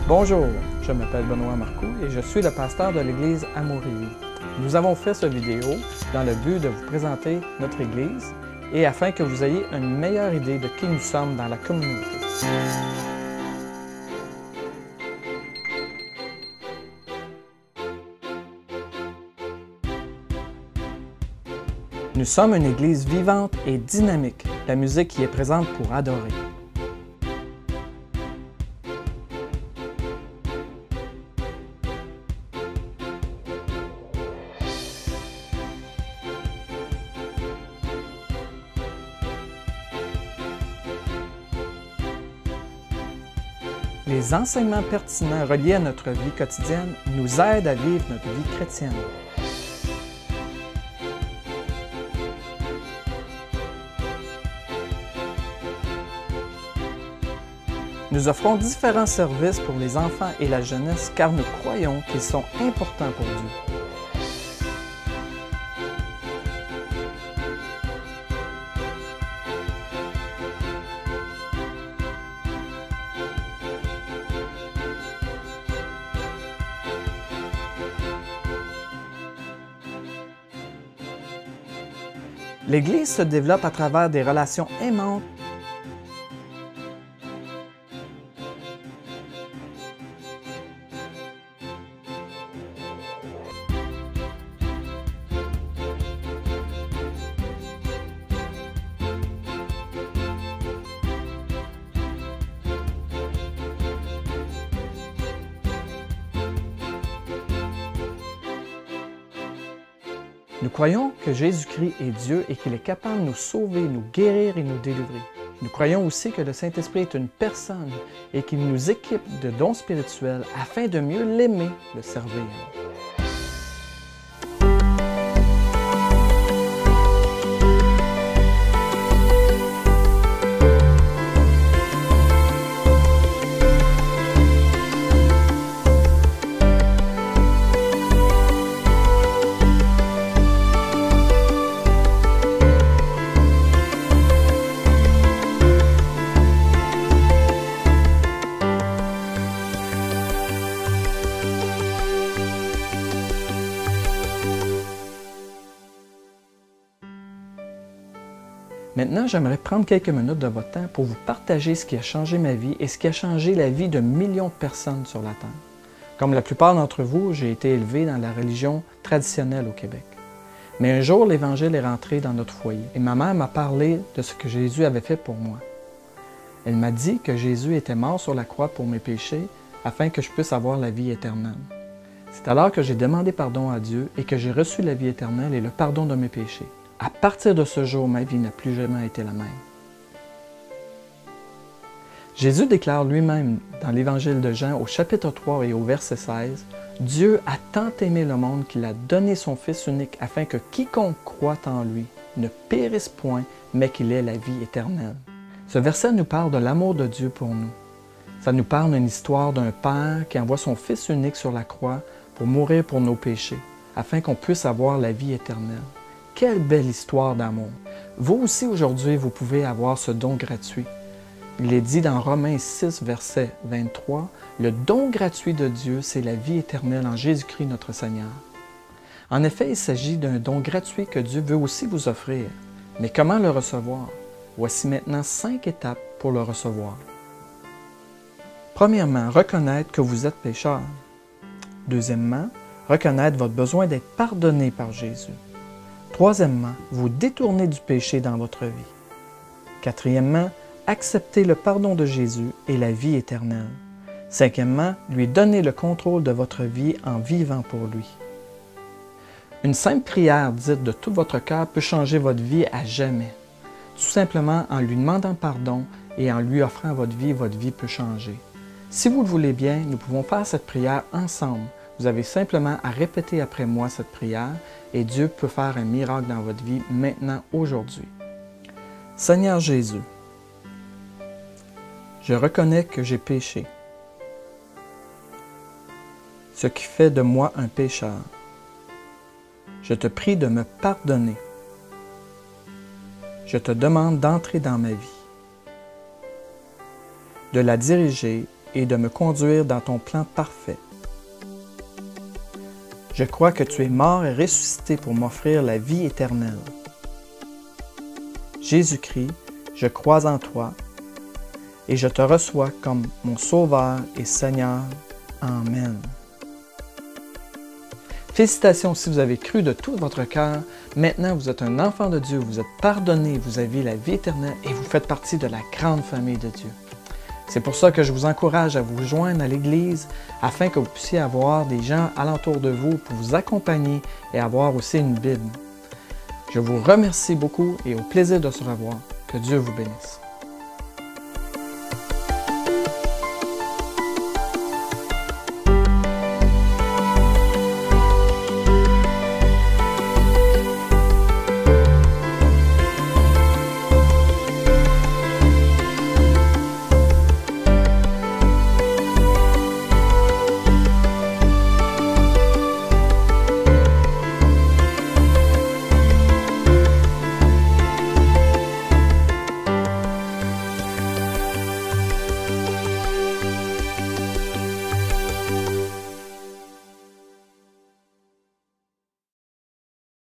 Bonjour, je m'appelle Benoît Marcoux et je suis le pasteur de l'Église Amour et Vie. Nous avons fait cette vidéo dans le but de vous présenter notre Église et afin que vous ayez une meilleure idée de qui nous sommes dans la communauté. Nous sommes une Église vivante et dynamique. La musique y est présente pour adorer. Les enseignements pertinents reliés à notre vie quotidienne nous aident à vivre notre vie chrétienne. Nous offrons différents services pour les enfants et la jeunesse car nous croyons qu'ils sont importants pour Dieu. L'Église se développe à travers des relations aimantes. Nous croyons que Jésus-Christ est Dieu et qu'il est capable de nous sauver, nous guérir et nous délivrer. Nous croyons aussi que le Saint-Esprit est une personne et qu'il nous équipe de dons spirituels afin de mieux l'aimer, le servir. Maintenant, j'aimerais prendre quelques minutes de votre temps pour vous partager ce qui a changé ma vie et ce qui a changé la vie de millions de personnes sur la Terre. Comme la plupart d'entre vous, j'ai été élevé dans la religion traditionnelle au Québec. Mais un jour, l'Évangile est rentré dans notre foyer et ma mère m'a parlé de ce que Jésus avait fait pour moi. Elle m'a dit que Jésus était mort sur la croix pour mes péchés afin que je puisse avoir la vie éternelle. C'est alors que j'ai demandé pardon à Dieu et que j'ai reçu la vie éternelle et le pardon de mes péchés. À partir de ce jour, ma vie n'a plus jamais été la même. Jésus déclare lui-même dans l'Évangile de Jean au chapitre 3 et au verset 16, « Dieu a tant aimé le monde qu'il a donné son Fils unique afin que quiconque croit en lui ne périsse point, mais qu'il ait la vie éternelle. » Ce verset nous parle de l'amour de Dieu pour nous. Ça nous parle d'une histoire d'un Père qui envoie son Fils unique sur la croix pour mourir pour nos péchés, afin qu'on puisse avoir la vie éternelle. Quelle belle histoire d'amour! Vous aussi, aujourd'hui, vous pouvez avoir ce don gratuit. Il est dit dans Romains 6, verset 23, « Le don gratuit de Dieu, c'est la vie éternelle en Jésus-Christ notre Seigneur. » En effet, il s'agit d'un don gratuit que Dieu veut aussi vous offrir. Mais comment le recevoir? Voici maintenant 5 étapes pour le recevoir. Premièrement, reconnaître que vous êtes pécheur. Deuxièmement, reconnaître votre besoin d'être pardonné par Jésus. Troisièmement, vous détourner du péché dans votre vie. Quatrièmement, accepter le pardon de Jésus et la vie éternelle. Cinquièmement, lui donner le contrôle de votre vie en vivant pour lui. Une simple prière dite de tout votre cœur peut changer votre vie à jamais. Tout simplement en lui demandant pardon et en lui offrant votre vie peut changer. Si vous le voulez bien, nous pouvons faire cette prière ensemble. Vous avez simplement à répéter après moi cette prière et Dieu peut faire un miracle dans votre vie maintenant, aujourd'hui. Seigneur Jésus, je reconnais que j'ai péché, ce qui fait de moi un pécheur. Je te prie de me pardonner. Je te demande d'entrer dans ma vie, de la diriger et de me conduire dans ton plan parfait. Je crois que tu es mort et ressuscité pour m'offrir la vie éternelle. Jésus-Christ, je crois en toi et je te reçois comme mon Sauveur et Seigneur. Amen. Félicitations si vous avez cru de tout votre cœur. Maintenant, vous êtes un enfant de Dieu, vous êtes pardonné, vous avez la vie éternelle et vous faites partie de la grande famille de Dieu. C'est pour ça que je vous encourage à vous joindre à l'Église afin que vous puissiez avoir des gens alentour de vous pour vous accompagner et avoir aussi une Bible. Je vous remercie beaucoup et au plaisir de se revoir. Que Dieu vous bénisse.